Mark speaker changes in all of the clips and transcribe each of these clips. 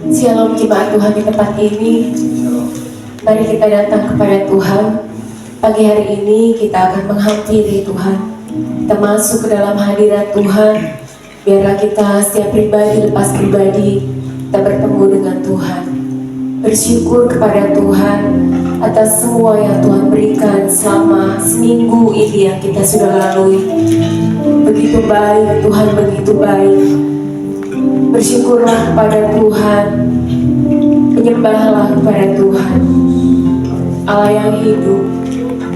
Speaker 1: Shalom jemaat Tuhan di tempat ini. Mari kita datang kepada Tuhan. Pagi hari ini kita akan menghampiri Tuhan. Kita masuk ke dalam hadirat Tuhan. Biarlah kita setiap pribadi lepas pribadi kita bertemu dengan Tuhan. Bersyukur kepada Tuhan atas semua yang Tuhan berikan selama seminggu ini yang kita sudah lalui. Begitu baik, Tuhan begitu baik. Bersyukurlah kepada Tuhan, menyembahlah kepada Tuhan, Allah yang hidup.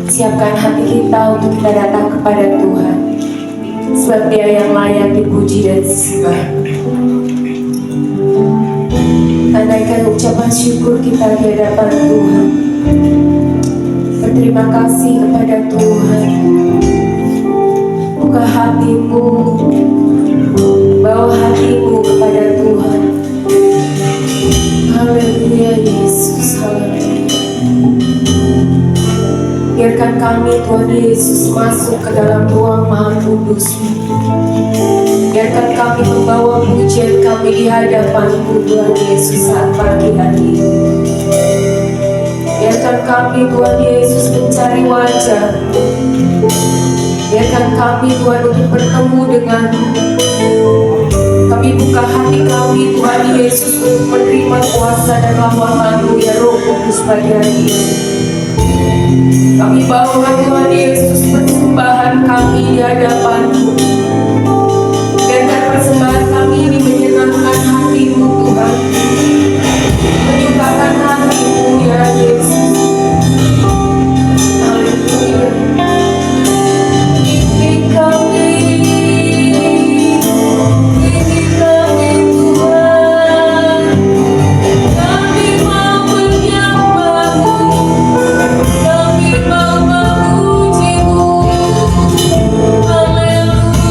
Speaker 1: Siapkan hati kita untuk kita datang kepada Tuhan, sebab Dia yang layak dipuji dan disembah. Andaikan ucapan syukur kita di hadapan Tuhan. Berterima kasih kepada Tuhan. Buka hatimu, bawa hatimu kepada Tuhan. Haleluya Yesus, haleluya. Biarkan kami Tuhan Yesus masuk ke dalam ruang Maha Kudus-Mu. Biarkan kami membawa pujian kami di hadapan-Mu Tuhan Yesus saat pagi hari ini. Biarkan kami Tuhan Yesus mencari wajah-Mu. Biarkan kami Tuhan untuk bertemu dengan-Mu. Kami buka hati kami Tuhan Yesus untuk menerima kuasa dan lawanan-Mu ya Roh Kudus pagi hari ini. Kami bawa Tuhan Yesus persembahan kami di hadapan-Mu. Biarkan persembahan kami ini menyenangkan hati-Mu Tuhan, menyukakan hati-Mu ya Yesus. Haleluya. Ini kami Tuhan, kami mau menyembah-Mu, kami mau memuji-Mu. Haleluya.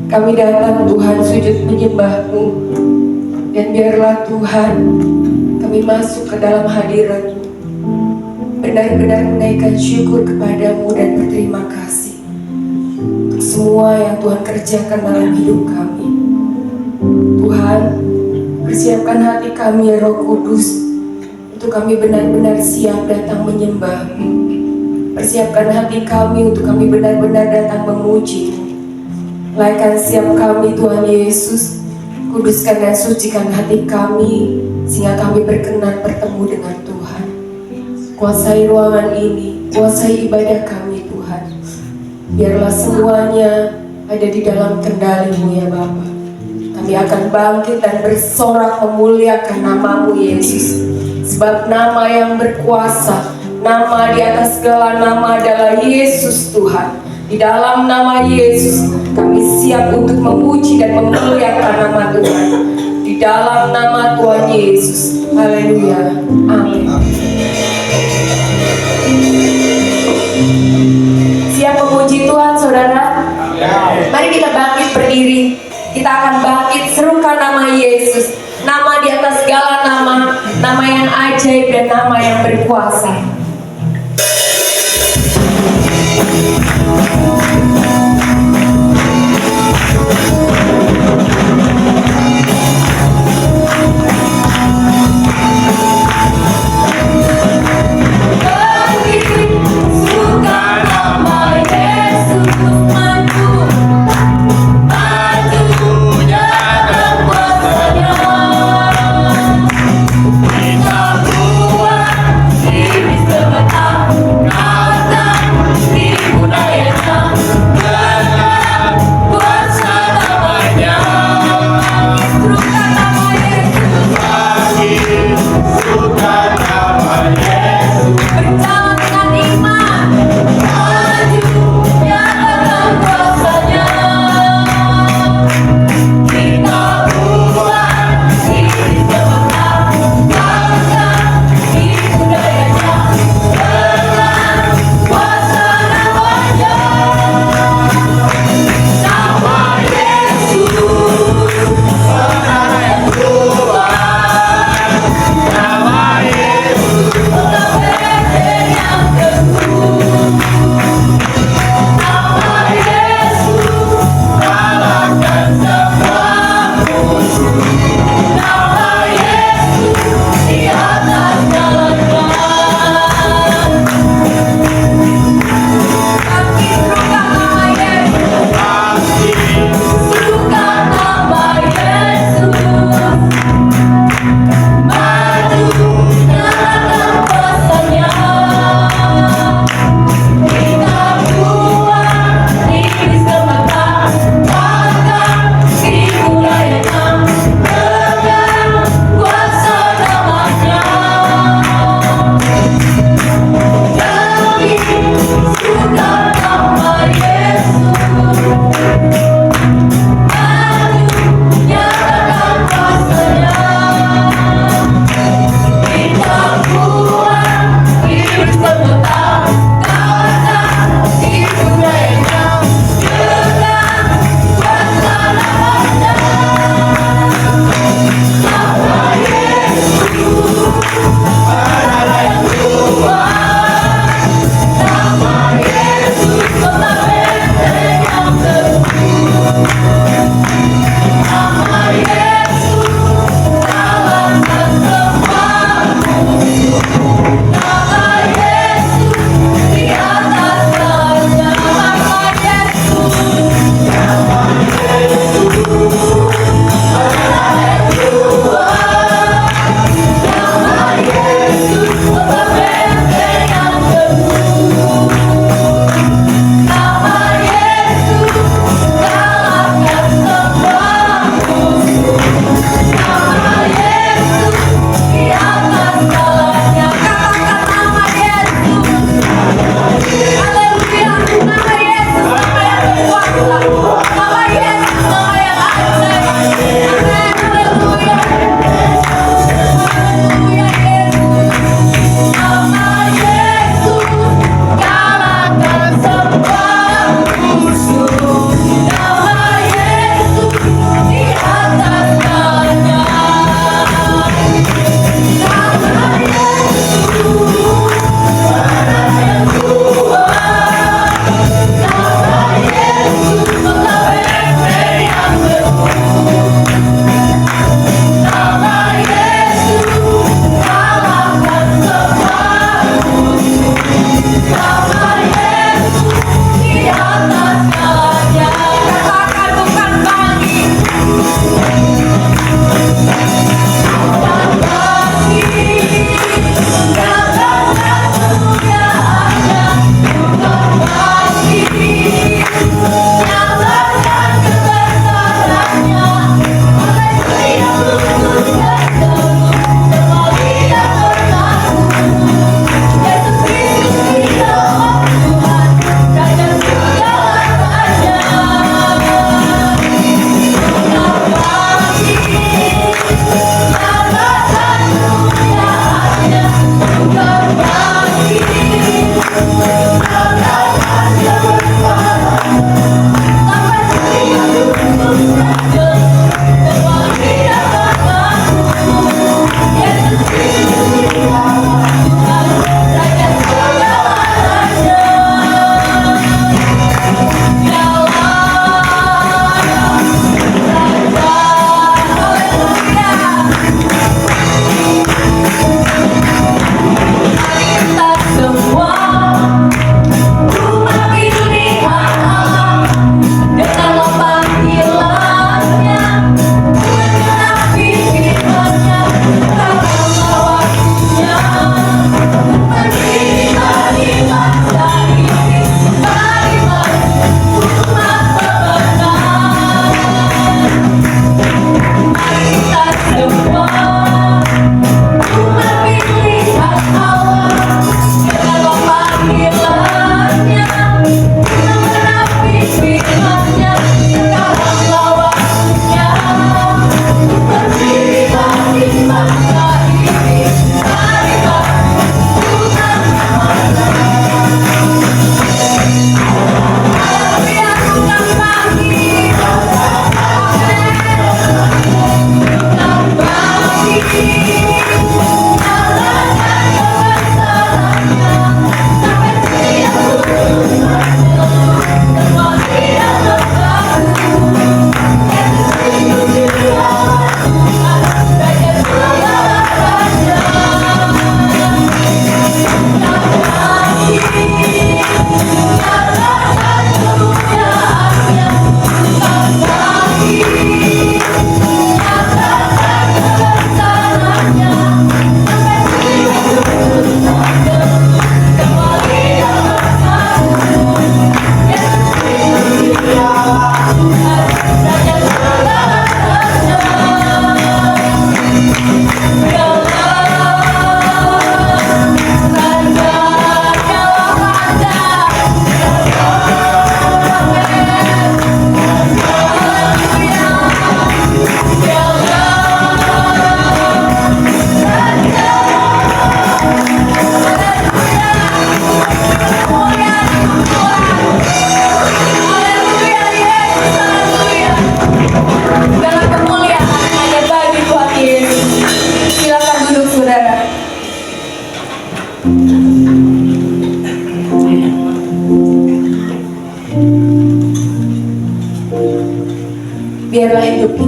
Speaker 1: Kami datang Tuhan sujud menyembah-Mu. Dan biarlah Tuhan kami masuk ke dalam hadirat-Mu, benar-benar menaikkan syukur kepadamu dan berterima kasih untuk semua yang Tuhan kerjakan dalam hidup kami. Tuhan, persiapkan hati kami ya Roh Kudus, untuk kami benar-benar siap datang menyembah-Mu. Persiapkan hati kami untuk kami benar-benar datang memuji-Mu. Laikan siap kami Tuhan Yesus, kuduskan dan sucikan hati kami, sehingga kami berkenan bertemu dengan Tuhan. Kuasai ruangan ini, kuasai ibadah kami Tuhan. Biarlah semuanya ada di dalam kendali-Mu ya Bapa. Kami akan bangkit dan bersorak memuliakan nama-Mu Yesus. Sebab nama yang berkuasa, nama di atas segala nama adalah Yesus Tuhan. Di dalam nama Yesus kami siap untuk memuji dan memuliakan nama Tuhan. Di dalam nama Tuhan Yesus. Haleluya. Amin. Siap memuji Tuhan saudara? Mari kita bangkit berdiri. Kita akan bangkit serukan nama Yesus. Nama di atas segala nama, nama yang ajaib dan nama yang berkuasa.
Speaker 2: Kuasa namanya.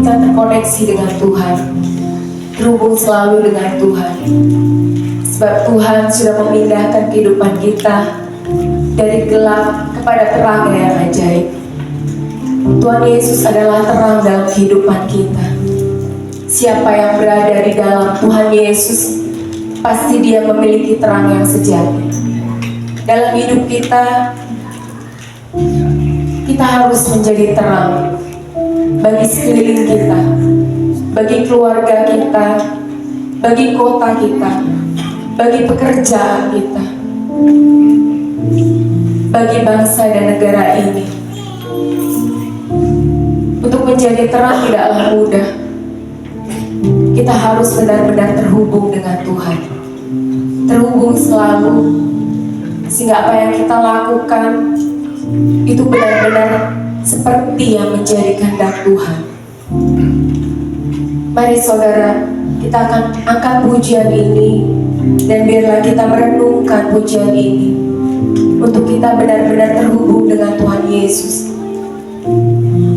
Speaker 1: kita terkoneksi dengan Tuhan, terhubung selalu dengan Tuhan. Sebab Tuhan sudah memindahkan kehidupan kita dari gelap kepada terang yang ajaib. Tuhan Yesus adalah terang dalam kehidupan kita. Siapa yang berada di dalam Tuhan Yesus, pasti dia memiliki terang yang sejati. Dalam hidup kita, kita harus menjadi terang bagi sekeliling kita, bagi keluarga kita, bagi kota kita, bagi pekerjaan kita, bagi bangsa dan negara ini. Untuk menjadi terang tidaklah mudah. Kita harus benar-benar terhubung dengan Tuhan, terhubung selalu, sehingga apa yang kita lakukan itu benar-benar seperti yang menjadi kehendak Tuhan. Mari saudara, kita akan angkat pujian ini, dan biarlah kita merenungkan pujian ini untuk kita benar-benar terhubung dengan Tuhan Yesus,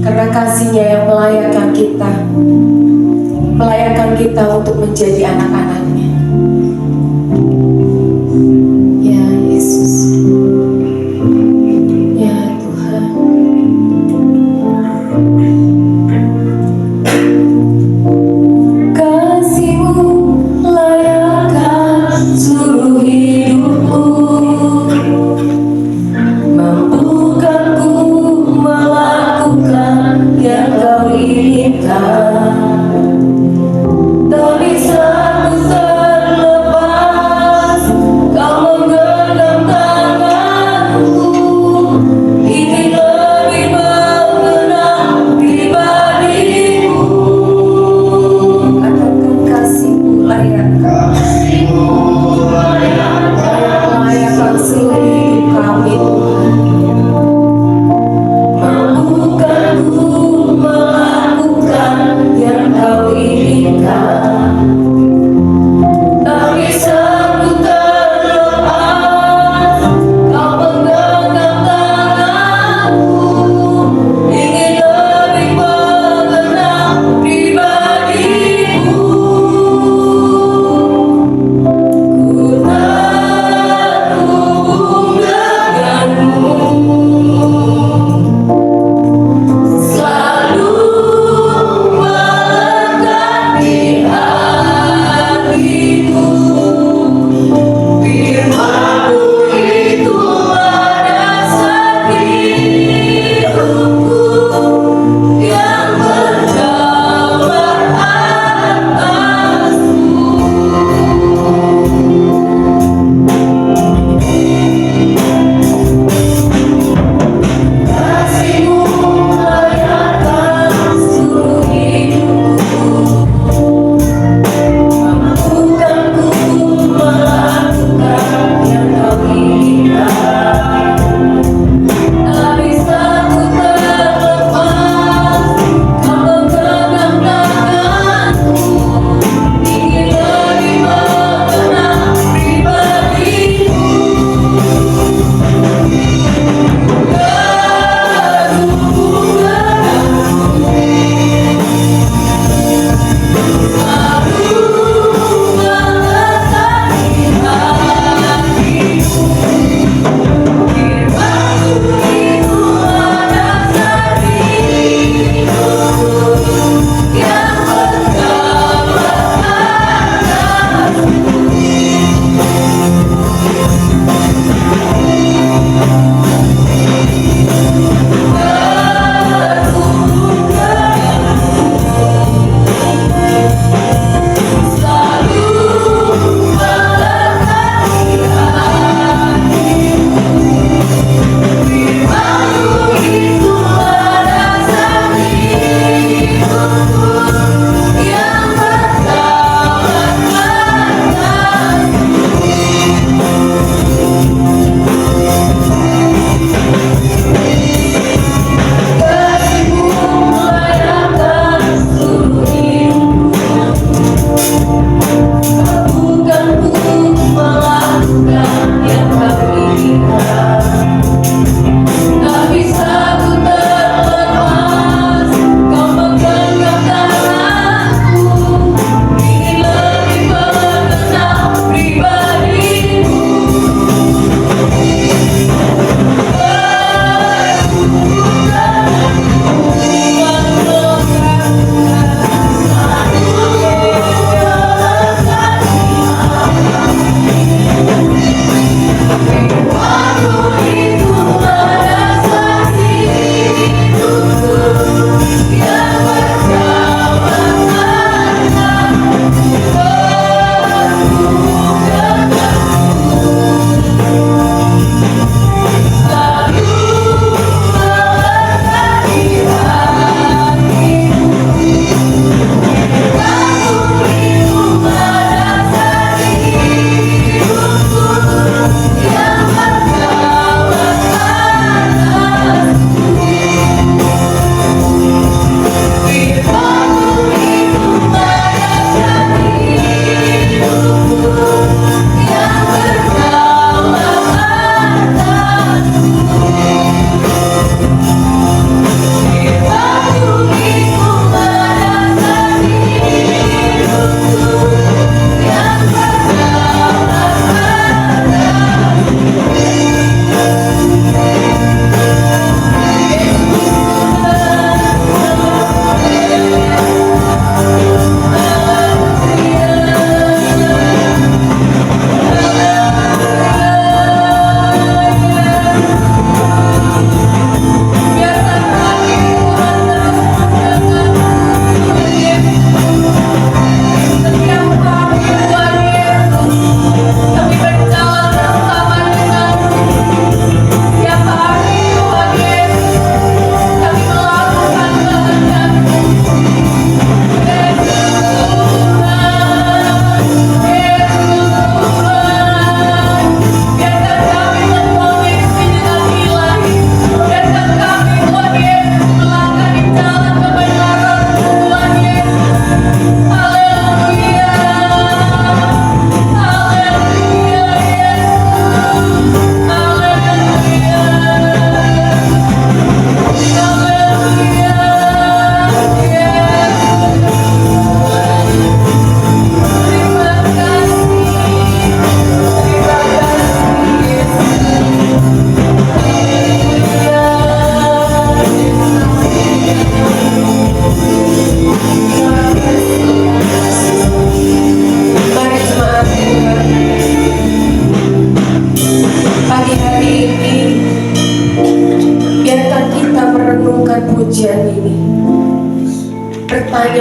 Speaker 1: karena kasih-Nya yang melayakkan kita untuk menjadi anak-anak-Nya. Ya Yesus, ya Tuhan. Kasih-Mu layakkan seluruh hidupku, mampukan ku melakukan yang Kau inginkan. Tak bisa ku terlepas, Kau menggenggam tanganku, ingin lebih mengenal pribadimu. Katakan kasih-Mu layakkan seluruh hidup kami, mampukan ku melakukan yang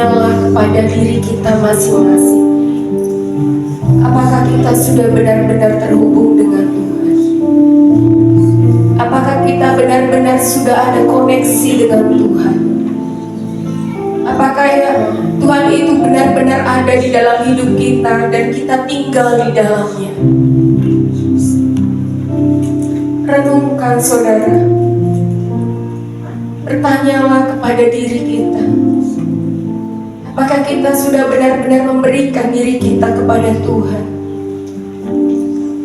Speaker 1: bertanyalah kepada diri kita masing-masing. Apakah kita sudah benar-benar terhubung dengan Tuhan? Apakah kita benar-benar sudah ada koneksi dengan Tuhan? Apakah ya Tuhan itu benar-benar ada di dalam hidup kita dan kita tinggal di dalamnya? Renungkan saudara. Bertanyalah kepada diri kita. Apakah kita sudah benar-benar memberikan diri kita kepada Tuhan?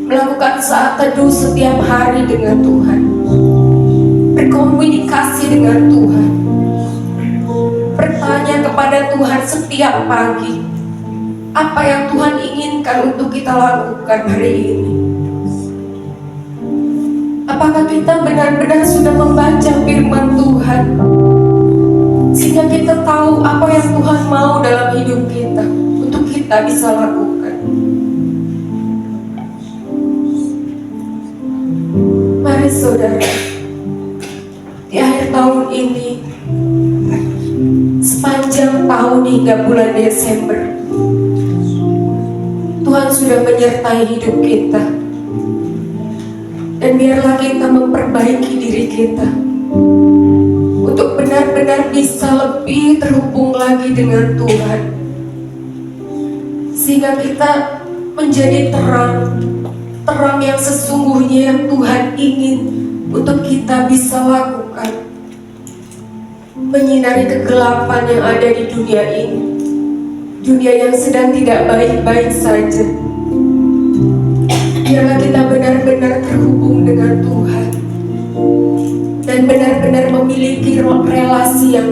Speaker 1: Melakukan saat teduh setiap hari dengan Tuhan. Berkomunikasi dengan Tuhan. Bertanya kepada Tuhan setiap pagi. Apa yang Tuhan inginkan untuk kita lakukan hari ini? Apakah kita benar-benar sudah membaca firman Tuhan? Sehingga kita tahu apa yang Tuhan mau dalam hidup kita untuk kita bisa lakukan. Mari saudara, di akhir tahun ini, sepanjang tahun hingga bulan Desember, Tuhan sudah menyertai hidup kita. Dan biarlah kita memperbaiki diri kita untuk benar-benar bisa lebih terhubung lagi dengan Tuhan, sehingga kita menjadi terang yang sesungguhnya yang Tuhan ingin untuk kita bisa lakukan, menyinari kegelapan yang ada di dunia ini, dunia yang sedang tidak baik-baik saja. Biarlah kita benar-benar terhubung dengan Tuhan dan benar-benar memiliki relasi yang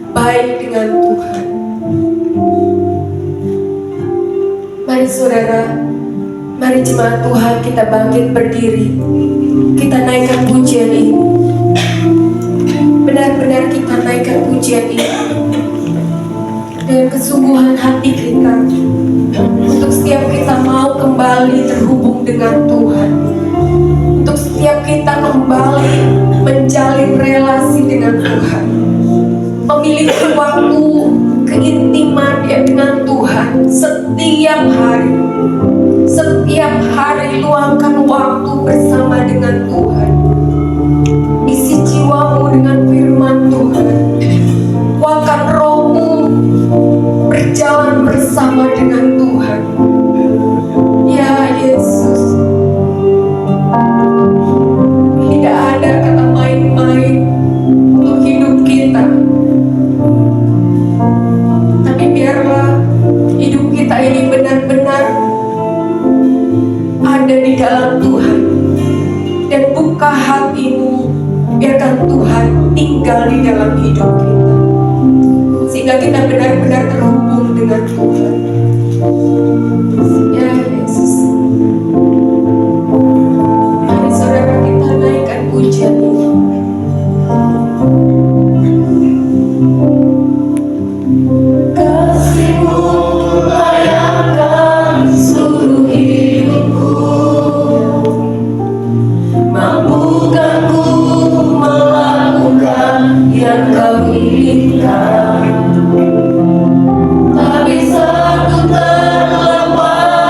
Speaker 1: baik dengan Tuhan. Mari saudara, mari jemaat Tuhan kita bangkit berdiri. Kita naikkan pujian ini. Benar-benar kita naikkan pujian ini dengan kesungguhan hati kita. Untuk setiap kita mau kembali terhubung dengan Tuhan, untuk setiap kita kembali menjalin relasi dengan Tuhan, memiliki waktu keintiman dengan Tuhan setiap hari. Setiap hari luangkan waktu bersama dengan Tuhan. Isi jiwamu dengan firman Tuhan. Kuatkan rohmu berjalan bersama dengan Tuhan. Ya Yesus, tidak ada kata main-main untuk hidup kita. Tapi biarlah hidup kita ini benar-benar ada di dalam Tuhan. Dan buka hatimu, biarkan Tuhan tinggal di dalam hidup kita, sehingga kita benar-benar terhubung dengan Tuhan. Ya Yesus, mari saudara kita naikkan pujian ini. Kasih-Mu layakkan seluruh hidupku, mampukan ku melakukan yang Kau inginkan. Tak bisa ku terlepas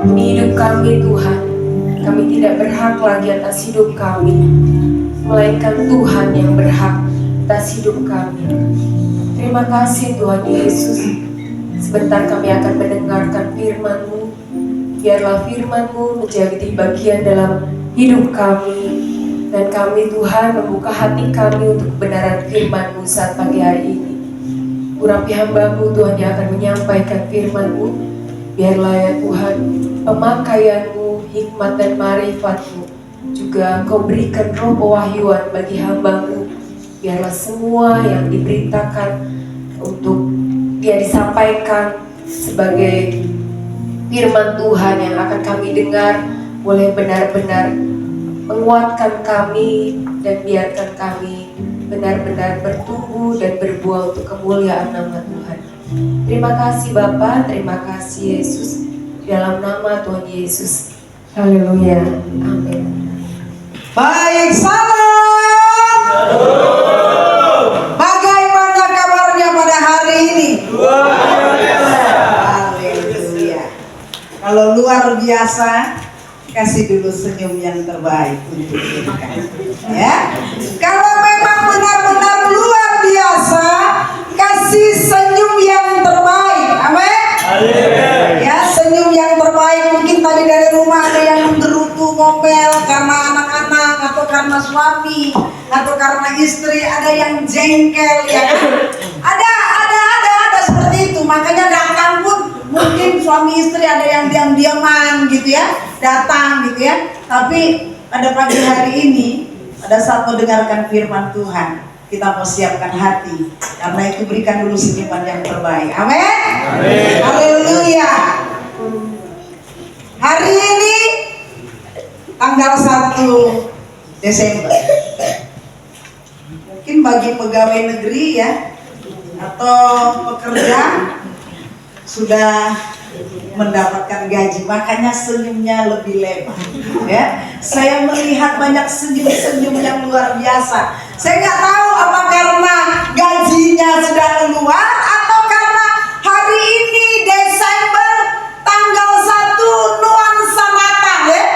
Speaker 1: Di hidup kami Tuhan, kami tidak berhak lagi atas hidup kami, melainkan Tuhan yang berhak atas hidup kami. Terima kasih Tuhan Yesus. Sebentar kami akan mendengarkan firman-Mu. Biarlah firman-Mu menjadi bagian dalam hidup kami, dan kami Tuhan membuka hati kami untuk kebenaran firman-Mu saat pagi hari ini. Urapi hamba-Mu Tuhan yang akan menyampaikan firman-Mu. Biarlah ya Tuhan, pemakaian-Mu, hikmat dan marifat-Mu, juga Kau berikan roh pewahyuan bagi hamba-Mu. Biarlah semua yang diberitakan untuk dia disampaikan sebagai firman Tuhan yang akan kami dengar boleh benar-benar menguatkan kami, dan biarkan kami benar-benar bertumbuh dan berbuah untuk kemuliaan nama Tuhan. Terima kasih Bapa, terima kasih Yesus, dalam nama Tuhan Yesus. Haleluya, amin.
Speaker 2: Baik, salam. Bagaimana kabarnya pada hari ini? Haleluya. Kalau luar biasa, kasih dulu senyum yang terbaik untuk kita. Ya. Kalau memang benar-benar luar biasa, kasih senyum yang terbaik. Amin. Ya, senyum yang terbaik. Mungkin tadi dari rumah ada yang menggerutu, ngomel karena anak-anak, atau karena suami, atau karena istri, ada yang jengkel, ya kan? Ada seperti itu. Makanya datang pun mungkin suami istri ada yang diam-diaman gitu ya, datang gitu ya. Tapi pada pagi hari ini, pada saat mendengarkan firman Tuhan, kita mau siapkan hati. Karena itu berikan dulu senyuman yang terbaik. Amin. Haleluya. Hari ini tanggal 1 Desember. Mungkin bagi pegawai negeri ya, atau pekerja sudah mendapatkan gaji, makanya senyumnya lebih lebar ya. Saya melihat banyak senyum-senyum yang luar biasa. Saya nggak tahu apa karena gajinya sudah keluar, atau karena hari ini Desember tanggal 1 nuansa Natal ya.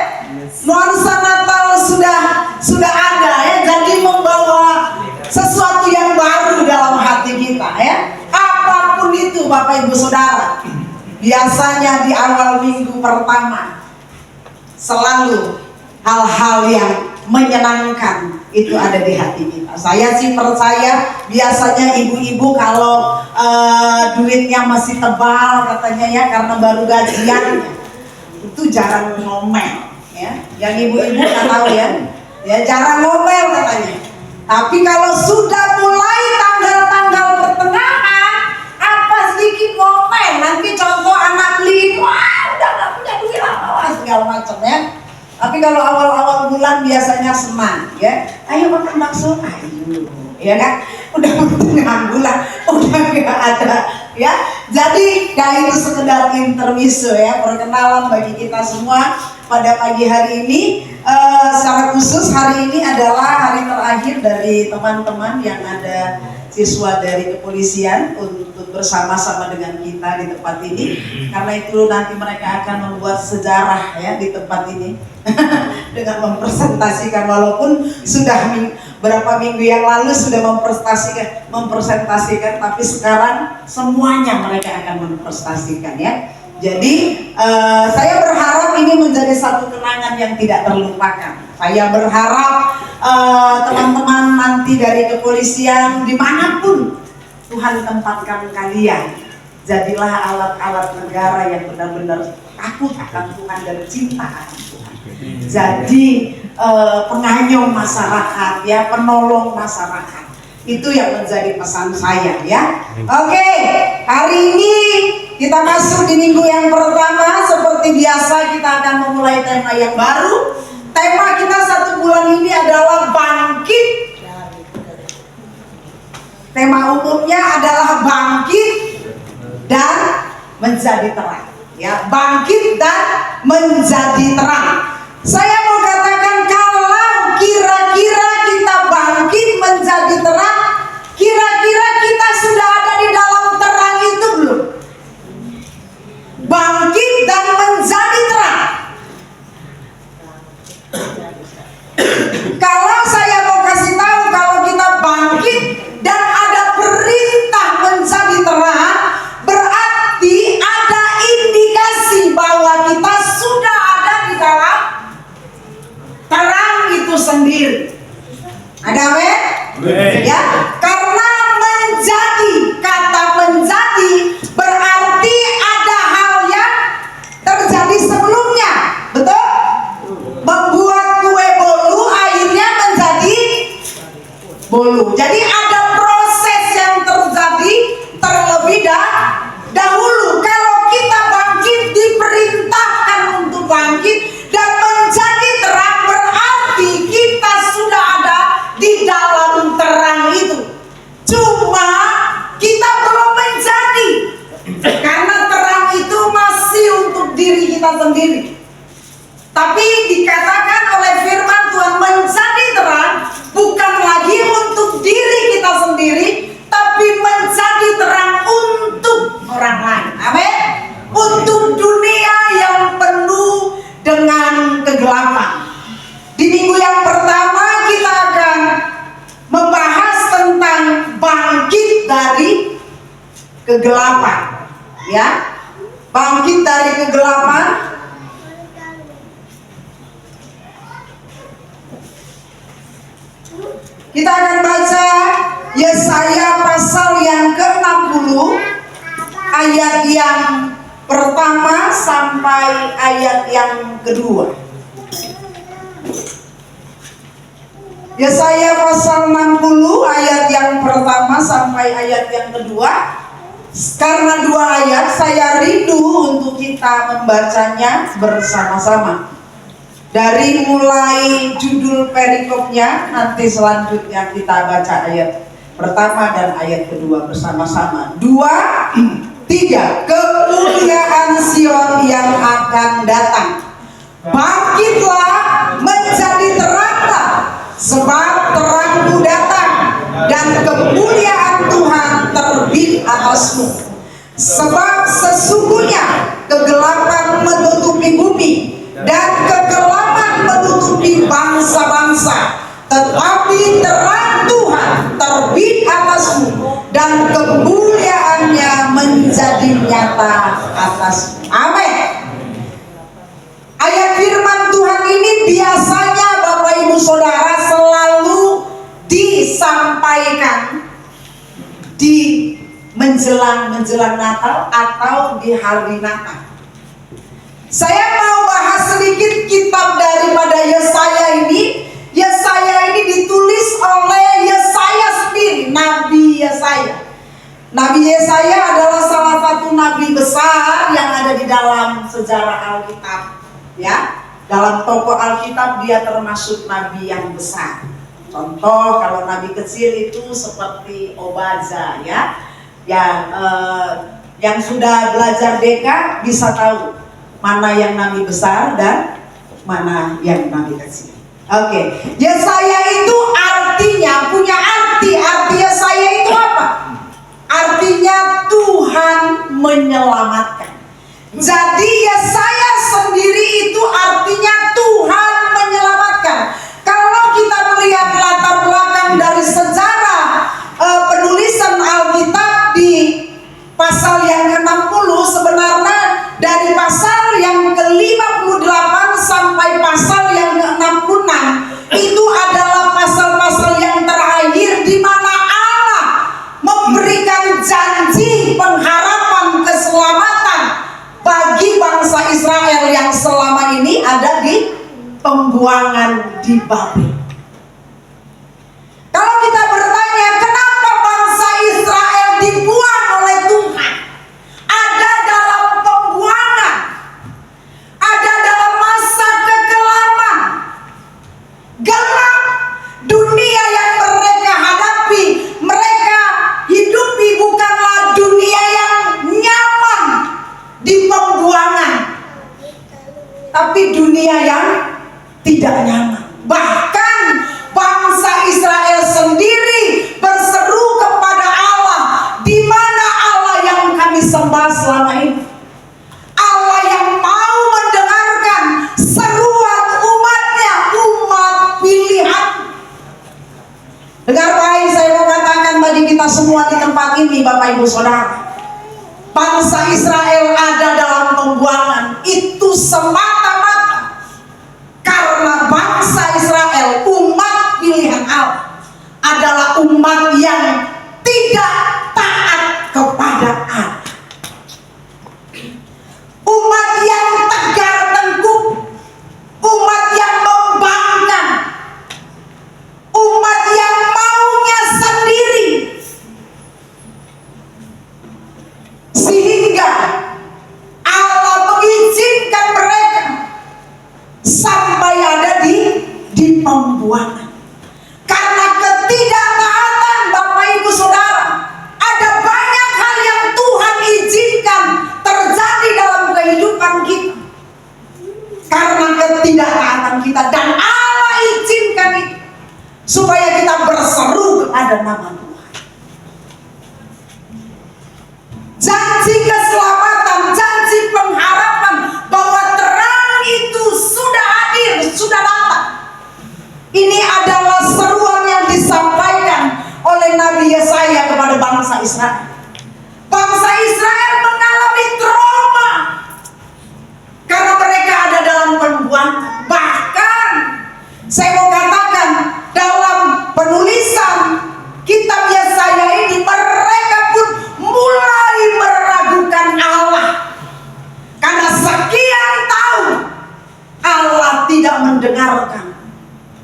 Speaker 2: Nuansa Natal sudah ada ya, jadi membawa sesuatu yang baru dalam hati kita ya. Apapun itu Bapak Ibu Saudara, biasanya di awal minggu pertama selalu hal-hal yang menyenangkan itu ada di hati kita. Saya sih percaya biasanya ibu-ibu kalau duitnya masih tebal katanya ya, karena baru gajian itu jarang ngomel ya. Yang ibu-ibu nggak tahu ya, jarang ngomel katanya. Tapi kalau sudah mulai tanggal-tanggal pertengahan, apa sedikit ngomel, nanti contoh anak beli, wah udah nggak punya duit apa segala macam ya. Tapi kalau awal-awal bulan biasanya senang ya. Ayo makan bakso, ayo, ya kan? Udah pertengahan bulan, udah nggak ada ya. Jadi itu sekedar intermezzo ya, perkenalan bagi kita semua pada pagi hari ini. Secara khusus hari ini adalah hari terakhir dari teman-teman yang ada siswa dari kepolisian untuk bersama-sama dengan kita di tempat ini. Karena itu nanti mereka akan membuat sejarah ya di tempat ini dengan mempresentasikan, walaupun sudah berapa minggu yang lalu sudah mempresentasikan, tapi sekarang semuanya mereka akan mempresentasikan ya. Jadi saya berharap ini menjadi satu kenangan yang tidak terlupakan. Saya berharap teman-teman nanti dari kepolisian dimanapun Tuhan tempatkan kalian, jadilah alat-alat negara yang benar-benar takut akan Tuhan dan cinta akan Tuhan. Jadi pengayom masyarakat ya, penolong masyarakat. Itu yang menjadi pesan saya ya. Oke, hari ini kita masuk di minggu yang pertama. Seperti biasa kita akan memulai tema yang baru. Tema kita 1 bulan ini adalah bangkit. Tema umumnya adalah bangkit dan menjadi terang. Ya, bangkit dan menjadi terang. Saya mau katakan, kalau kira-kira kita bangkit menjadi terang, kira-kira kita sudah ada di dalam terang itu belum? Bangkit dan menjadi terang. Jadi ada proses yang terjadi terlebih dahulu. Kalau kita bangkit, diperintahkan untuk bangkit dan menjadi terang, berarti kita sudah ada di dalam terang itu. Cuma kita belum menjadi, karena terang itu masih untuk diri kita sendiri. Tapi dikatakan oleh firman Tuhan, menjadi terang bukan lagi untuk diri kita sendiri, tapi menjadi terang untuk orang lain. Amin. Untuk dunia yang penuh dengan kegelapan. Di minggu yang pertama kita akan membahas tentang bangkit dari kegelapan. Ya, bangkit dari kegelapan. Kita akan baca Yesaya pasal yang ke-60 ayat yang pertama sampai ayat yang kedua. Yesaya pasal 60 ayat yang pertama sampai ayat yang kedua. Karena dua ayat, saya rindu untuk kita membacanya bersama-sama. Dari mulai judul perikopnya, nanti selanjutnya kita baca ayat pertama dan ayat kedua bersama-sama. 2, 3. Kemuliaan Sion yang akan datang. Bangkitlah, menjadi teranglah, sebab terangmu datang dan kemuliaan Tuhan terbit atasmu. Sebab sesungguhnya kegelapan menutupi bumi dan kegelapan menutupi bangsa-bangsa, tetapi terang Tuhan terbit atasmu dan kemuliaannya menjadi nyata atasmu. Amin. Ayat firman Tuhan ini biasanya Bapak Ibu Saudara selalu disampaikan di menjelang Natal atau di hari Natal. Saya mau bahas sedikit kitab daripada Yesaya ini. Yesaya ini ditulis oleh Yesaya sendiri, Nabi Yesaya. Nabi Yesaya adalah salah satu nabi besar yang ada di dalam sejarah Alkitab. Ya, dalam tokoh Alkitab dia termasuk nabi yang besar. Contoh kalau nabi kecil itu seperti Obadja, ya, yang sudah belajar DK bisa tahu mana yang nabi besar dan mana yang nabi kecil. Oke, Yesaya itu artinya punya arti Yesaya itu apa? Artinya Tuhan menyelamatkan. Jadi Yesaya sendiri itu artinya Tuhan menyelamatkan. Kalau kita melihat latar belakang dari sejarah penulisan Alkitab di pasal yang ke-60, sebenarnya dari pasal yang ke-58 sampai pasal yang ke-66 itu adalah pasal-pasal yang terakhir di mana Allah memberikan janji pengharapan keselamatan bagi bangsa Israel yang selama ini ada di pembuangan di Babel. Kalau kita bertanya kenapa bangsa Israel dibuang oleh Tuhan, ada dalam pembuangan, ada dalam masa kegelapan, gelap dunia yang mereka hadapi, mereka hidupi bukanlah dunia yang nyaman di pembuangan, tapi dunia yang tidak nyaman. Bahkan bangsa Israel sendiri berseru kepada Allah, di mana Allah yang kami sembah selama ini? Allah yang mau mendengarkan seruan umatnya, umat pilihan. Dengar baik, saya mau katakan bagi kita semua di tempat ini, Bapak Ibu Saudara, bangsa Israel ada dalam pembuangan itu semata-mata karena bangsa Israel, umat pilihan Allah, adalah umat yang tidak taat kepada Allah. Umat yang tegar tengkuk, umat yang membangkang, umat yang maunya pembuangan. Karena ketidaktaatan Bapak Ibu Saudara, ada banyak hal yang Tuhan izinkan terjadi dalam kehidupan kita. Karena ketidaktaatan kita, dan Allah izinkan itu supaya kita berseru kepada nama Tuhan. Janji keselamatan, janji pengharapan bahwa terang itu sudah hadir, sudah datang. Ini adalah seruan yang disampaikan oleh Nabi Yesaya kepada bangsa Israel. Bangsa Israel mengalami trauma karena mereka ada dalam pembuangan. Bahkan saya mau katakan, dalam penulisan kitab Yesaya ini, mereka pun mulai meragukan Allah. Karena sekian tahun Allah tidak mendengarkan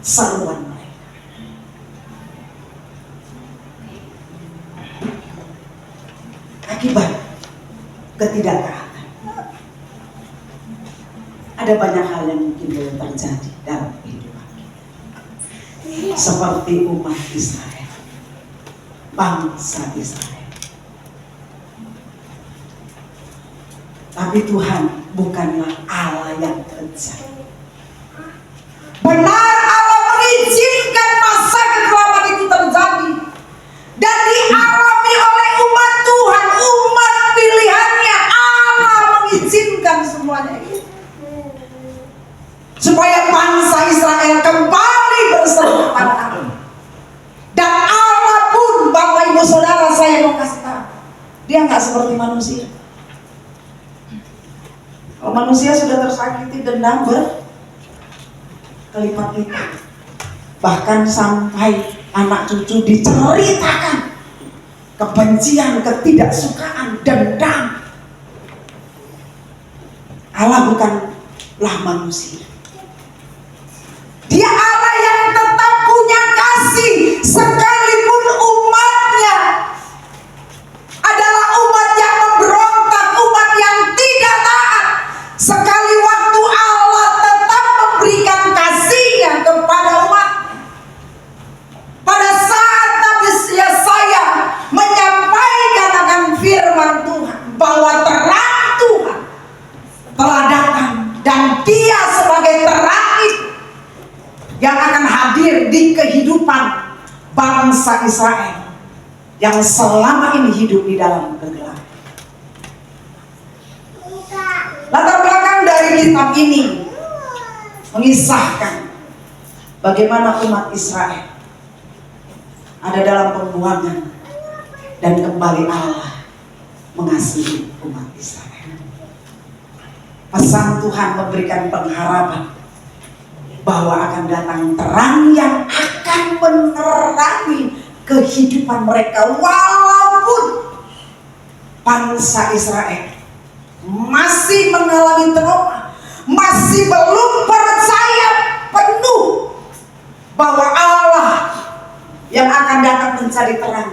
Speaker 2: seruan mereka. Akibat ketidaktaatan, ada banyak hal yang mungkin boleh terjadi dalam kehidupan kita. Seperti umat Israel, bangsa Israel. Tapi Tuhan bukanlah Allah yang kejam. Benar, Allah mengizinkan masa kegelapan itu terjadi dan dialami oleh umat Tuhan, umat pilihannya. Allah mengizinkan semuanya itu supaya bangsa Israel kembali berseru kepada Allah. Dan Allah pun, Bapak Ibu Saudara, saya mau kasih tahu, dia nggak seperti manusia. Kalau manusia sudah tersakiti, dendam berkelipat-lipat. Bahkan sampai anak cucu diceritakan kebencian, ketidaksukaan, dendam. Allah bukanlah manusia. Dia Allah yang tetap punya kasih, sekalipun umatnya adalah umat yang memberontak, umat yang tidak taat. Sekali waktu Allah tetap memberikan kasih-Nya kepada umat. Pada saat Nabi Yesaya menyampaikan akan firman Tuhan bahwa terang Tuhan telah datang, dan Dia sebagai terang itu yang akan hadir di kehidupan bangsa Israel yang selama ini hidup di dalam kegelapan. Latar belakang dari kitab ini mengisahkan bagaimana umat Israel ada dalam pembuangan dan kembali Allah mengasihi umat Israel. Pesan Tuhan memberikan pengharapan bahwa akan datang terang yang akan menerangi kehidupan mereka, walaupun bangsa Israel masih mengalami trauma, masih belum percaya penuh bahwa Allah yang akan datang mencari terang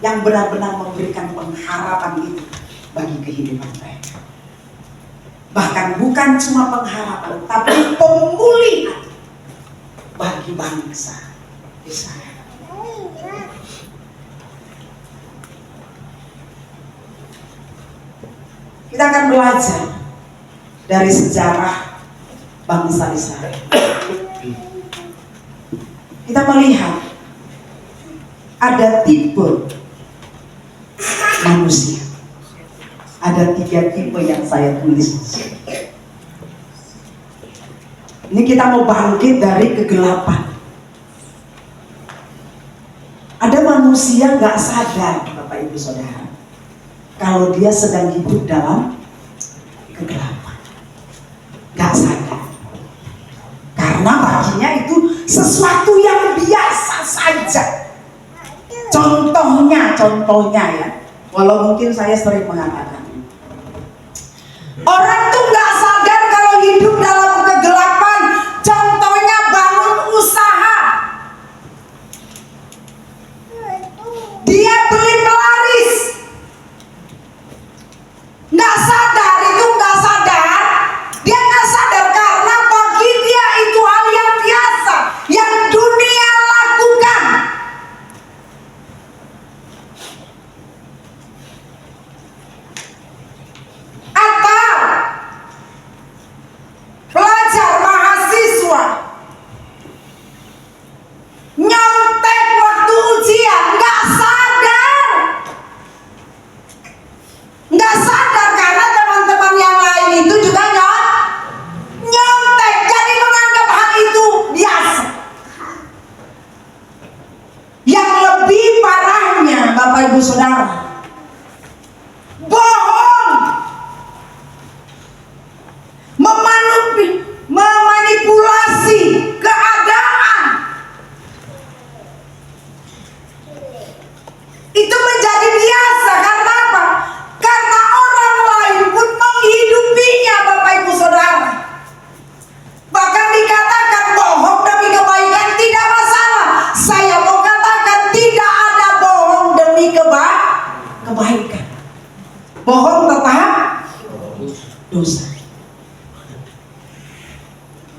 Speaker 2: yang benar-benar memberikan pengharapan itu bagi kehidupan mereka. Bahkan bukan cuma pengharapan, tapi pemulihan bagi bangsa Israel. Kita akan belajar dari sejarah bangsa Israel. Kita melihat ada tipe manusia. Ada 3 tipe yang saya tulis. Ini kita mau bangkit dari kegelapan. Ada manusia gak sadar, Bapak Ibu Saudara, kalau dia sedang hidup dalam kegelapan. Gak sadar. Karena baginya itu sesuatu yang biasa saja. Contohnya ya, walau mungkin saya sering mengatakan, orang tuh gak sadar kalau hidup dalam kegelapan. Contohnya bangun usaha, dia beli pelaris, gak sadar, itu gak sadar. Dia gak sadar karena bagi dia itu hal yang biasa, yang dulu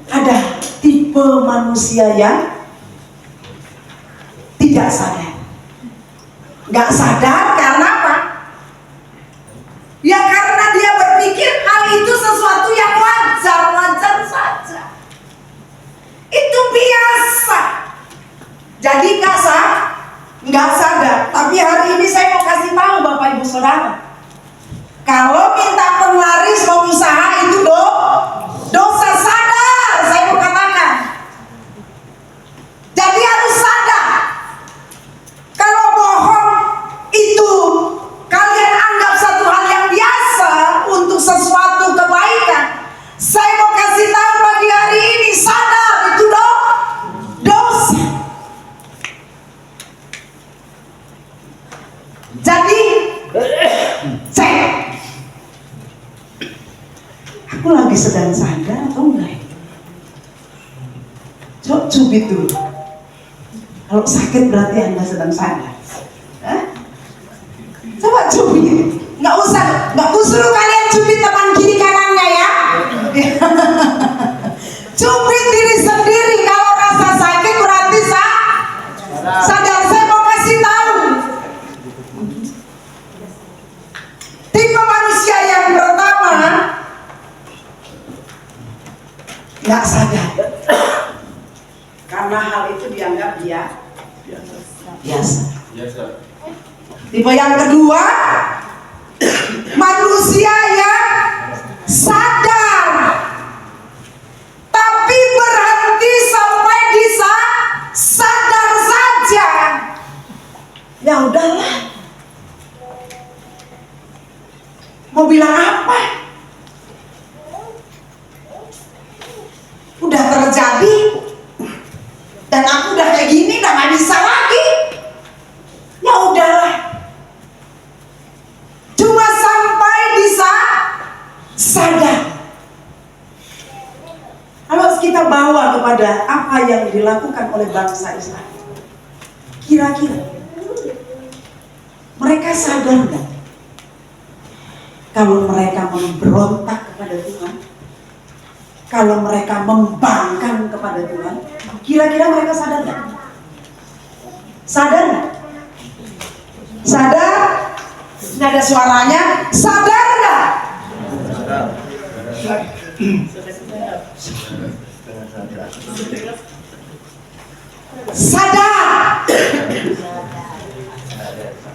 Speaker 2: ada tipe manusia yang tidak sadar. Nggak sadar karena apa? Ya karena dia berpikir hal itu sesuatu yang wajar saja. Itu biasa. Jadi nggak sadar. Tapi hari ini saya mau kasih tahu Bapak Ibu Saudara, kalau minta penglaris mau usaha itu dosa sadar. Saya mau katakan. Jadi harus sadar. Kalau bohong itu kalian anggap satu hal yang biasa untuk sesuatu kebaikan. Saya mau kasih tahu pagi hari ini, sadar itu dosa. Jadi cek, aku lagi sedang sadar atau enggak? Coba cubit dulu. Kalau sakit berarti Anda sedang sadar. Hah? Coba cubit. Nggak suruh kalian cubit teman kiri kanannya ya. Cubit diri sendiri. Kalau rasa sakit berarti sadar. Saya mau kasih tahu. Tipe manusia yang pertama nggak sadar. Karena hal itu dianggap biasa. Tipe yang kedua, manusia yang sadar tapi berhenti sampai di sadar saja. Ya udahlah, mau bilang apa? Udah terjadi dan aku udah kayak gini, udah gak bisa lagi. Ya udahlah, cuma sampai bisa sadar. Kalau kita bawa kepada apa yang dilakukan oleh bangsa Israel, kira-kira mereka sadar nggak kalau mereka memberontak kepada Tuhan, kalau mereka membangkang kepada Tuhan? Kira-kira mereka sadar nggak? Sadar nggak? Sadar? Nggak ada suaranya. Sadar nggak? Sadar.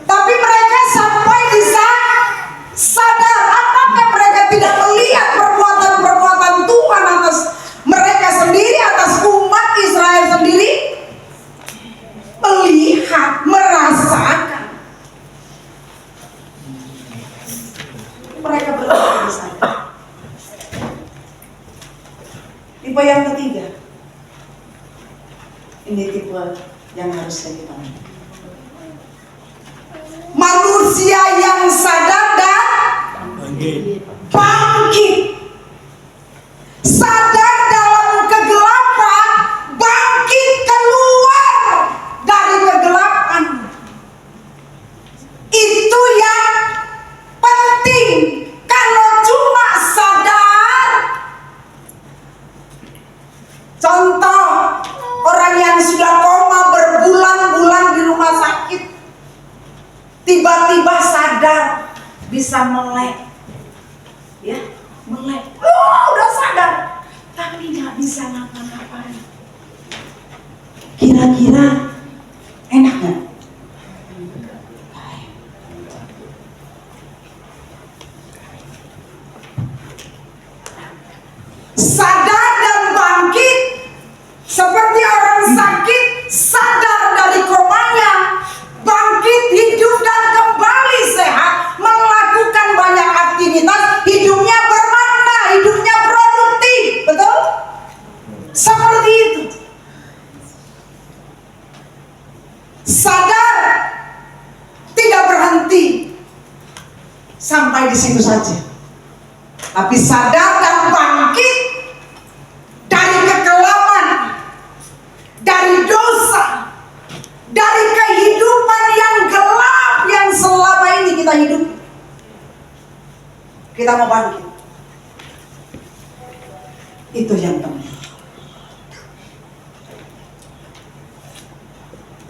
Speaker 2: Tapi mereka sampai bisa sadar. Apakah mereka tidak melihat perbuatan-perbuatan Tuhan atas mereka sendiri, atas umat Israel sendiri? Melihat, merasakan. Mereka belum sadar. Tipe yang ketiga, ini tipe yang harus kita pahami. Manusia yang sadar dan bangkit. Sadar dalam kegelapan, bangkit keluar dari kegelapan. Itu yang penting. Kalau cuma sadar, contoh orang yang sudah koma berbulan-bulan di rumah sakit, tiba-tiba sadar, bisa melek, ya, melek. Udah sadar, tapi nggak bisa ngapa-ngapain. Kira-kira enak nggak? Sadar dan bangkit seperti orang sakit, sadar dari komanya, bangkit, hidup dan kembali sehat, melakukan banyak aktivitas, hidupnya bermakna, hidupnya produktif, betul? Seperti itu. Sadar, tidak berhenti sampai di situ saja, tapi sadar dan bangkit dari kekelaman, dari dosa, dari kehidupan yang gelap yang selama ini kita hidup. Kita mau bangkit. Itu yang penting.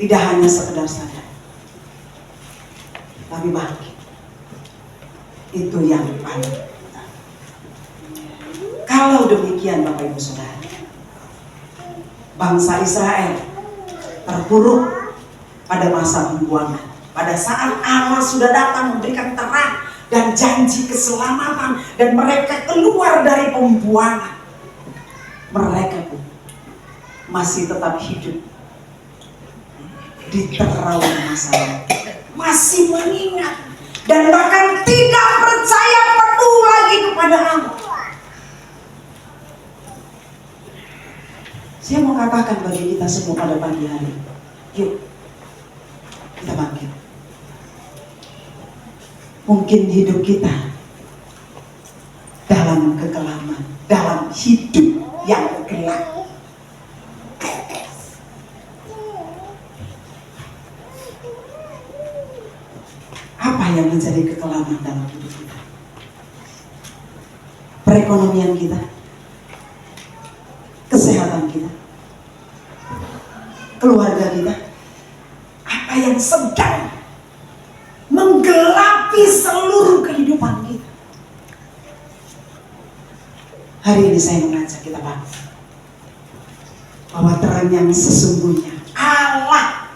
Speaker 2: Tidak hanya sekedar sadar, tapi bangkit. Itu yang paling utama. Kalau demikian Bapak Ibu Saudara, bangsa Israel terpuruk pada masa pembuangan. Pada saat Allah sudah datang memberikan terang dan janji keselamatan dan mereka keluar dari pembuangan, mereka pun masih tetap hidup di trauma masa lalu, masih mengingat dan bahkan tidak percaya penuh lagi kepada Allah. Saya mau katakan bagi kita semua pada pagi hari, yuk kita bangkit. Mungkin hidup kita dalam kekelaman, dalam hidup yang gelap. Apa yang menjadi kekelaman dalam hidup kita? Perekonomian kita, kesehatan kita, keluarga kita. Apa yang sedang menggelapi seluruh kehidupan kita? Hari ini saya mengajak kita bangkit, bahwa terang yang sesungguhnya Allah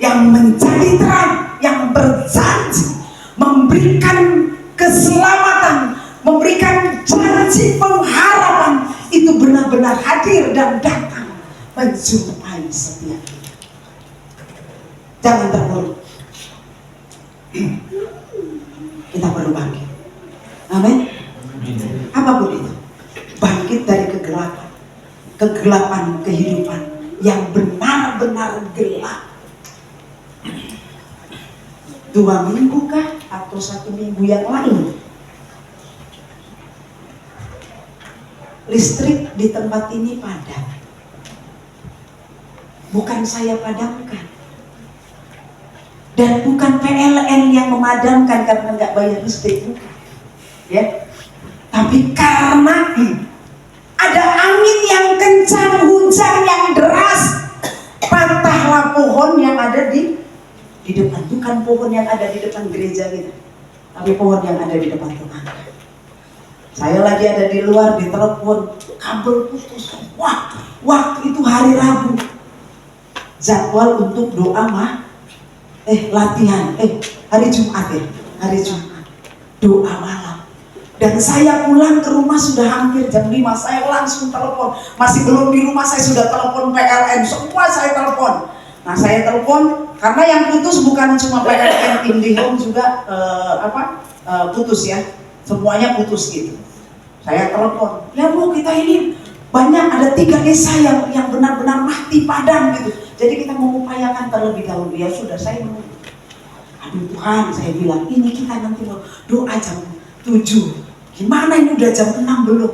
Speaker 2: yang menjadi terang, yang berjanji memberikan keselamatan, memberikan janji pengharapan, itu benar-benar hadir dan datang menjumpai setiap kita. Jangan terpuruk. Kita perlu bangkit. Amin. Apapun itu, bangkit dari kegelapan, kegelapan kehidupan yang benar-benar gelap. 2 minggu kah atau 1 minggu yang lalu, listrik di tempat ini padam. Bukan saya padamkan, dan bukan PLN yang memadamkan karena nggak bayar listrik, bukan, ya. Tapi karena ada angin yang kencang, hujan yang deras, patahlah pohon yang ada di depan. Bukan pohon yang ada di depan gereja kita, tapi pohon yang ada di depan tetangga. Saya lagi ada di luar, ditelepon, kabel putus. Wah, waktu itu hari Rabu, jadwal untuk doa latihan, hari Jumat ya, hari Jumat, doa malam. Dan saya pulang ke rumah sudah hampir jam 5, saya langsung telepon. Masih belum di rumah, saya sudah telepon PLN, semua saya telepon. Nah, saya telepon karena yang putus bukan cuma PLN, IndiHome juga putus ya, semuanya putus gitu. Saya telepon, ya Bu, kita ini banyak, ada 3 desa yang benar-benar mati padam gitu. Jadi kita mengupayakan terlebih dahulu. Ya sudah, saya mau. Aduh Tuhan, saya bilang, ini kita nanti mau doa jam 7. Gimana ini udah jam 6 belum?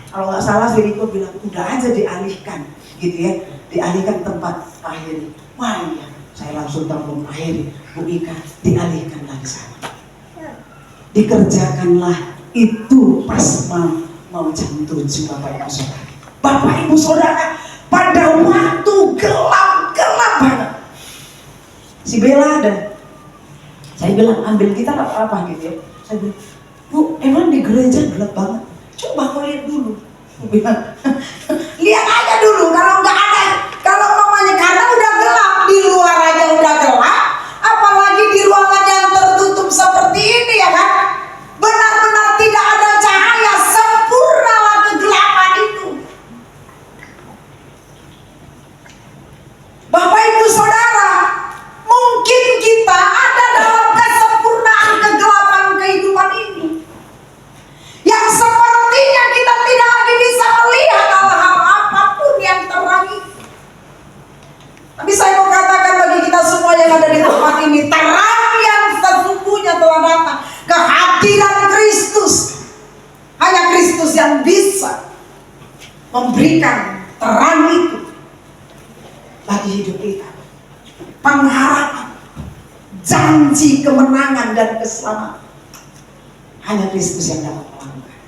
Speaker 2: Kalau nggak salah si Riko bilang, udah aja dialihkan gitu ya. Dialihkan tempat Pak Heri. Wah iya, saya langsung telepon Pak Heri, Bu Ika, dialihkanlah di sana. Dikerjakanlah itu pas mau jam 7 Bapak Ibu Saudara. Bapak Ibu Saudara, pada waktu gelap banget, si Bella ada. Saya bilang, ambil kita apa gitu ya. Saya bilang, Bu, emang di gereja gelap banget? Coba kau lihat dulu. Aku bilang, lihat aja dulu. Kalau nggak ada, kalau mamanya karena udah gelap, di luar aja udah gelap, apalagi di ruangan yang tertutup seperti ini ya kan? Benar-benar tidak ada cahaya, sempurnalah kegelapan itu. Bapak Ibu Saudara, mungkin kita ada dalam kesempurnaan kegelapan kehidupan ini, yang sepertinya kita tidak lagi bisa melihat hal-hal apapun yang terang itu. Tapi saya mau katakan bagi kita semua yang ada di tempat ini, terang yang sesungguhnya telah datang. Kehadiran Kristus, hanya Kristus yang bisa memberikan terang itu bagi hidup kita. Pengharapan, janji kemenangan dan keselamatan, hanya Kristus yang dapat melakukan.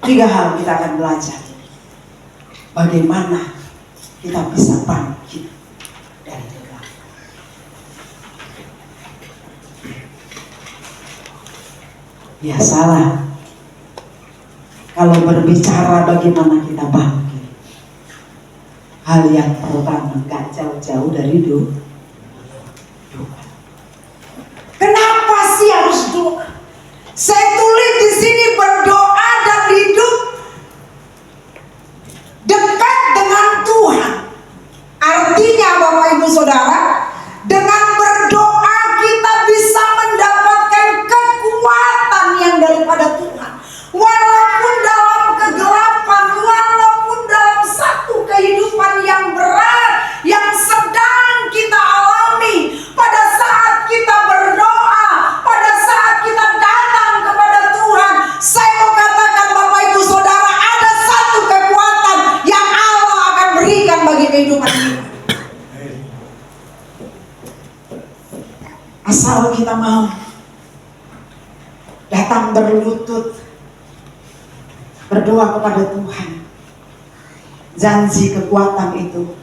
Speaker 2: 3 hal kita akan belajar. Bagaimana kita bisa bangkit dari kegelapan. Biasalah kalau berbicara bagaimana kita bangkit, hal yang pertama gak jauh-jauh dari doa. Kenapa sih harus doa? Saya tulis di sini berdoa dan hidup dekat dengan Tuhan. Artinya Bapak Ibu Saudara, dengan berdoa kita bisa mendapatkan kekuatan yang daripada Tuhan. Walaupun dalam kegelapan, walaupun dalam satu kehidupan yang berat, yang sedang kita alami, pada saat kita berdoa, pada saat kita datang kepada Tuhan, saya mau katakan Bapak Ibu Saudara, ada satu kekuatan yang Allah akan berikan bagi kehidupan kita. Asal kita mau datang berlutut, berdoa kepada Tuhan, janji kekuatan itu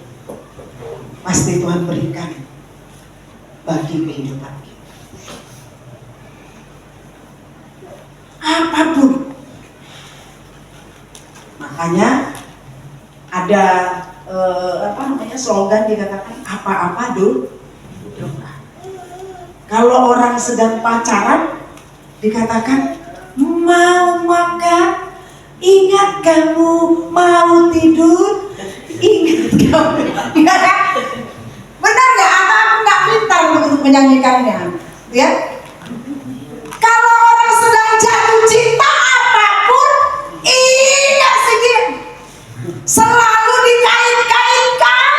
Speaker 2: pasti Tuhan berikan bagi kehidupan kita. Apapun. Makanya ada slogan dikatakan apa-apa doa. Kalau orang sedang pacaran dikatakan mau makan, ingat kamu, mau tidur, ingat kamu. Benar nggak? Aku nggak pintar untuk menyanyikannya, ya. Kalau orang sedang jatuh cinta apapun, ingat sih dia. Selalu dikait-kaitkan.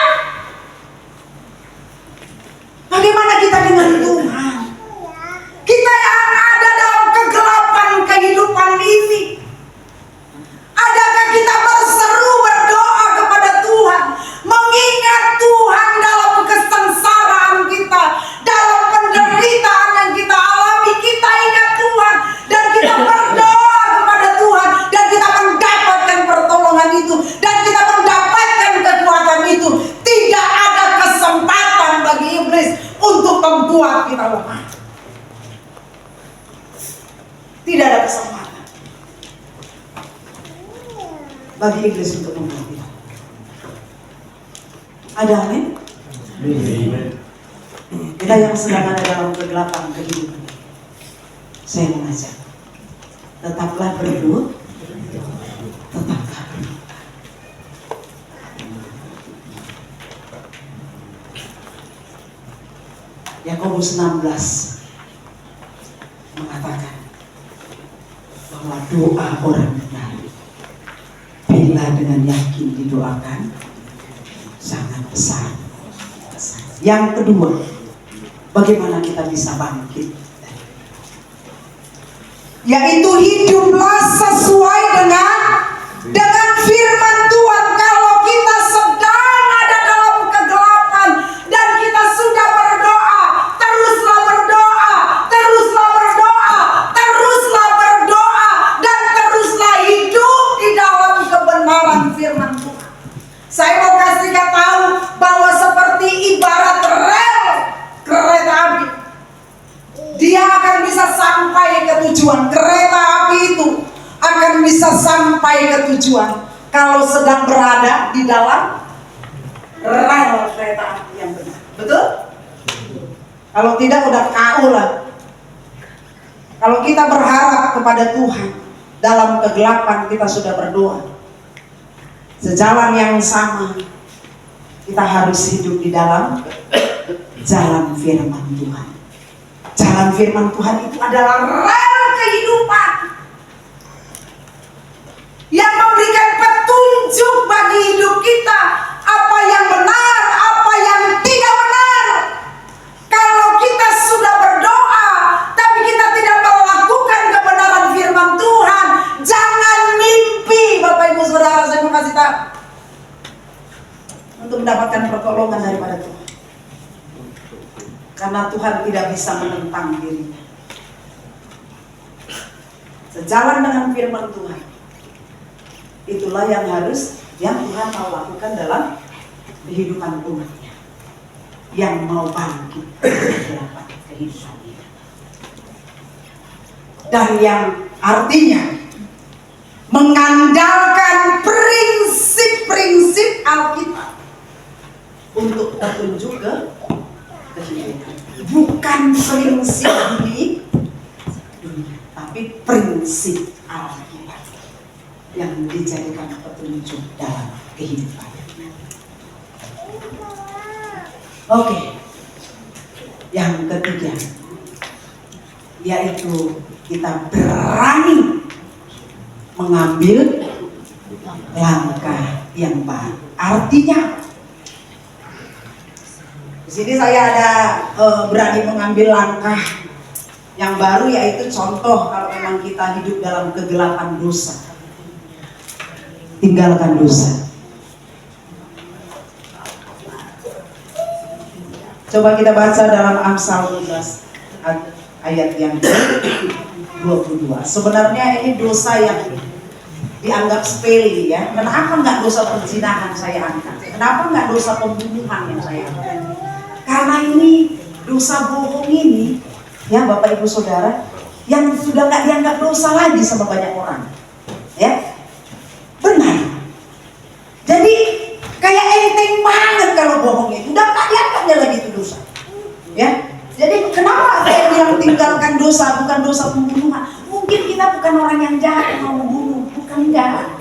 Speaker 2: Bagaimana kita dengan Tuhan? Kita yang ada dalam kegelapan kehidupan ini, adakah kita berseru berdoa kepada Tuhan, mengingat Tuhan dalam kesengsaraan kita, dalam penderitaan yang kita alami, kita ingat Tuhan dan kita berdoa kepada Tuhan dan kita mendapatkan pertolongan itu dan kita mendapatkan kekuatan itu. Tidak ada kesempatan bagi iblis untuk membuat kita lemah. Tidak ada kesempatan bagi iblis untuk membuat kita. Ada amin? Kita yang sedang ada dalam kegelapan kehidupan, saya mengajak, tetaplah berdoa, tetaplah berdoa. Yakobus 16 mengatakan bahwa doa orang benar bila dengan yakin didoakan sangat besar. Yang kedua, bagaimana kita bisa bangkit? Yaitu hiduplah sesuai dengan firman Tuhan. Kalau kita sedang ada dalam kegelapan dan kita sudah berdoa, teruslah berdoa, teruslah berdoa, teruslah berdoa, dan teruslah hidup di dalam kebenaran firman Tuhan. Saya mau kasih tahu bahwa seperti ibarat rel kereta api, dia akan bisa sampai ke tujuan. Kereta api itu akan bisa sampai ke tujuan kalau sedang berada di dalam rel kereta api yang benar. Betul? Kalau tidak udah KO lah. Kalau kita berharap kepada Tuhan dalam kegelapan, kita sudah berdoa sejalan yang sama, kita harus hidup di dalam jalan firman Tuhan. Jalan firman Tuhan itu adalah rel kehidupan yang memberikan petunjuk bagi hidup kita, apa yang benar, apa yang tidak benar. Kalau kita sudah berdoa tapi kita tidak melakukan kebenaran firman Tuhan, jangan mimpi Bapak Ibu Saudara, saya mau kasih tahu, untuk mendapatkan pertolongan daripada Tuhan. Karena Tuhan tidak bisa menentang dirinya. Sejalan dengan firman Tuhan, itulah yang Tuhan mau lakukan dalam kehidupan umatnya yang mau bangkit dari kegelapan kehidupannya. Dan yang artinya mengandalkan prinsip-prinsip Alkitab untuk petunjuk ke kehidupan. Bukan prinsip dunia, tapi prinsip Alkitab yang dijadikan petunjuk dalam kehidupan. Oke, yang ketiga, yaitu kita berani mengambil langkah yang baru. Artinya, di sini saya ada berani mengambil langkah yang baru, yaitu contoh kalau memang kita hidup dalam kegelapan dosa. Tinggalkan dosa. Coba kita baca dalam Amsal 12 ayat yang 22. Sebenarnya ini dosa yang dianggap sepele ya. Kenapa nggak dosa perzinahan saya angkat? Kenapa nggak dosa pembunuhan yang saya angkat? Karena ini dosa bohong ini, ya Bapak Ibu Saudara, yang sudah nggak dianggap dosa lagi sama banyak orang, ya benar. Jadi kayak enteng banget kalau bohong itu, udah nggak dianggapnya lagi itu dosa, ya. Jadi kenapa saya bilang tinggalkan dosa, bukan dosa pembunuhan? Mungkin kita bukan orang yang jahat yang mau membunuh, bukan jahat.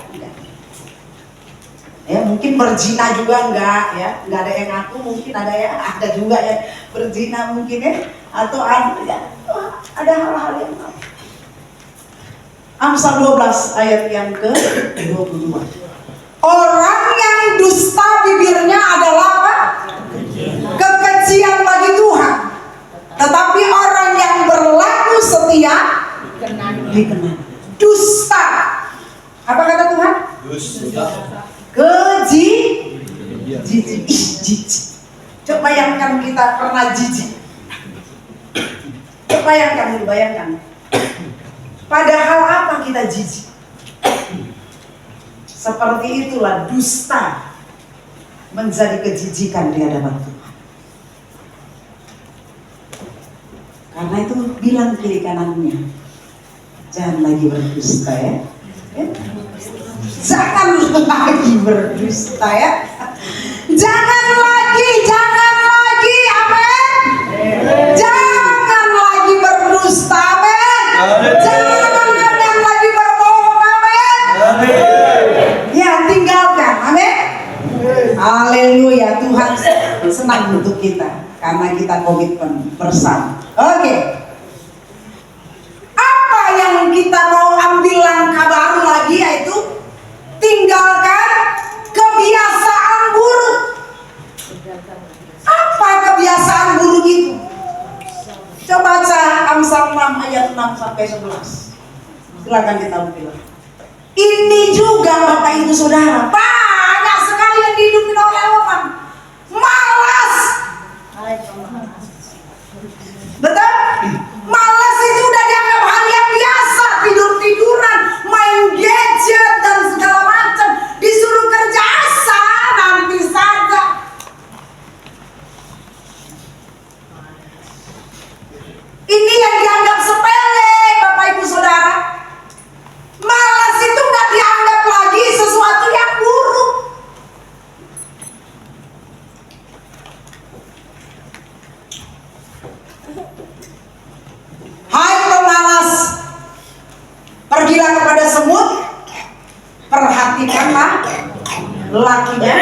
Speaker 2: Ya, mungkin berzina juga enggak ya, enggak ada yang ngaku, mungkin ada ya, ada juga yang berzina mungkin ya, atau ada hal-hal yang Amsal 12 ayat yang ke-22. Orang yang dusta bibirnya adalah apa? Kekejian bagi Tuhan. Tetapi orang yang berlaku setia dikenal. Dusta. Apa kata Tuhan? Dusta. Jijik. Coba bayangkan kita pernah jijik. Coba bayangkan. Padahal apa kita jijik? Seperti itulah dusta menjadi kejijikan di hadapan Tuhan. Karena itu bilang kiri kanannya, jangan lagi berdusta ya. Jangan lagi berdusta ya. Jangan lagi, amin. Jangan lagi berdusta, amin. Jangan lagi berbohong, amin. Ya, tinggalkan, amin. Haleluya, Tuhan senang untuk kita karena kita komitmen bersama. Oke. Apa yang kita mau ambil langkah baru lagi, yaitu tinggalkan kebiasaan buruk. Apa kebiasaan buruk itu? Coba baca Amsal 6 ayat 6 sampai 11. Silakan kita buka. Ini juga Bapak Ibu Saudara, banyak sekali yang dihidupi oleh orang malas. Betul? Malas itu udah dianggap hal yang biasa, tidur-tiduran, main gadget dan segala macam. Disuruh kerja asa, nanti saja. Ini yang dianggap sepele, Bapak Ibu Saudara. Malas itu nggak dianggap lagi sesuatu yang buruk. Hai pemalas, pergilah kepada semut, perhatikanlah lakinya,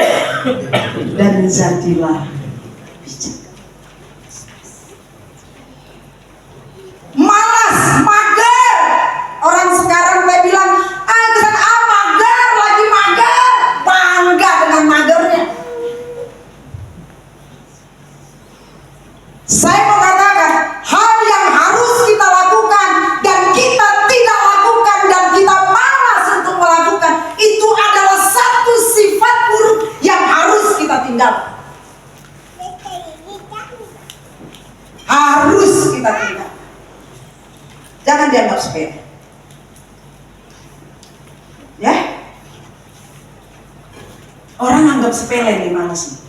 Speaker 2: dan jadilah bijak. Malas, mager. Orang sekarang kayak bilang, mager, lagi mager. Bangga dengan magernya. Saya mau katakan, hal yang harus kita lakukan dan kita tidak lakukan dan kita malas untuk melakukan, itu adalah satu sifat buruk yang harus kita tinggalkan. Harus kita tinggalkan. Jangan dianggap sepele. Ya? Orang anggap sepele nih malas nih.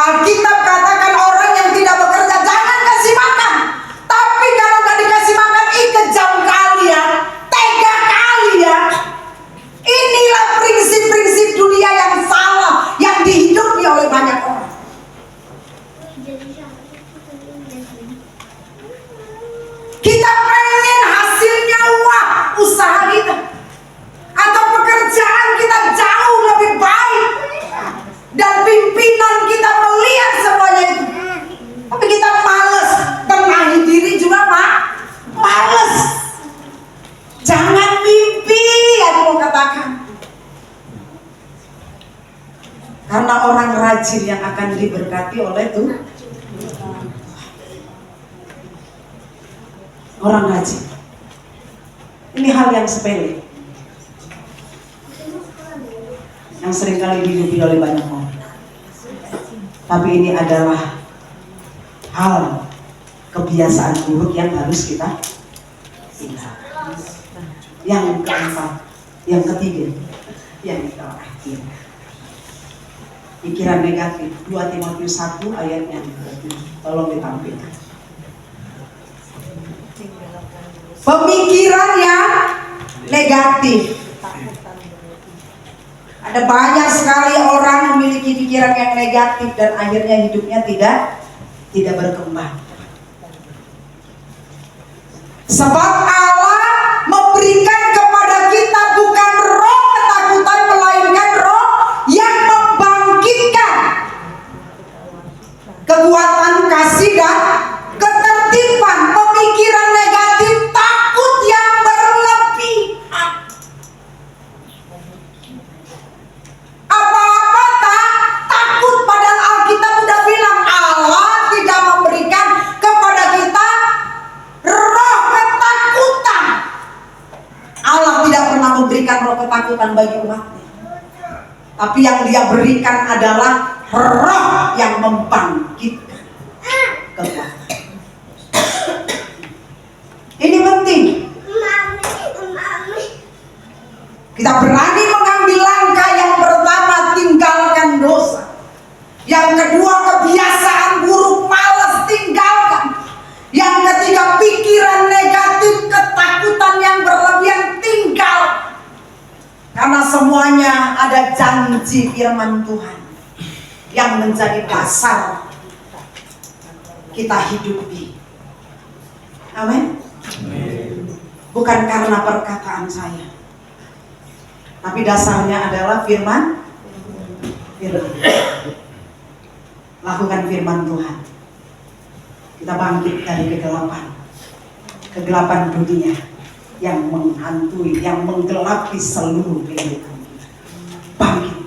Speaker 2: Alkitab katakan orang yang tidak bekerja jangan kasih makan. Tapi kalau nggak dikasih makan, kejam kali ya, tega kali ya. Inilah prinsip-prinsip dunia yang salah yang dihidupi oleh banyak orang. Kita pengen hasilnya wah, usaha kita atau pekerjaan kita jauh lebih baik, dan pimpinan kita melihat semuanya itu, tapi kita males, benahi diri juga males. Jangan mimpi, aku mau katakan, karena orang rajin yang akan diberkati oleh Tuhan. Orang rajin. Ini hal yang sepele, yang seringkali dihidupi oleh banyak orang. Tapi ini adalah hal kebiasaan buruk yang harus kita tinggalkan. Yang keempat, yang ketiga, yang terakhir, pikiran negatif. 2 Timotius 1 ayat yang ke-7. Tolong ditampilkan. Pemikiran yang negatif. Ada banyak sekali orang memiliki pikiran yang negatif dan akhirnya hidupnya tidak berkembang. Sebab Allah memberikan kepada kita bukan roh ketakutan, melainkan roh yang membangkitkan kekuatan, kasih, dan ketertiban. Pemikiran negatif, takut yang berlebihan. Apa-apa takut, padahal Alkitab sudah bilang Allah tidak memberikan kepada kita roh ketakutan. Allah tidak pernah memberikan roh ketakutan bagi umatnya. Tapi yang Dia berikan adalah roh yang membangkitkan kekuatan. Ini penting. Kita berani mengambil langkah. Yang pertama, tinggalkan dosa. Yang kedua, kebiasaan buruk, malas, tinggalkan. Yang ketiga, pikiran negatif, ketakutan yang berlebihan, tinggal. Karena semuanya ada janji firman Tuhan yang menjadi dasar kita hidupi. Amin. Bukan karena perkataan saya, tapi dasarnya adalah firman. Lakukan firman Tuhan. Kita bangkit dari kegelapan dunia yang menghantui, yang menggelapi seluruh kehidupan kita. Bangkit.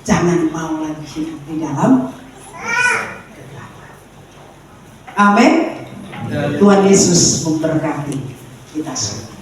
Speaker 2: Jangan mau lagi hidup di dalam kegelapan. Amin. Tuhan Yesus memberkati kita semua.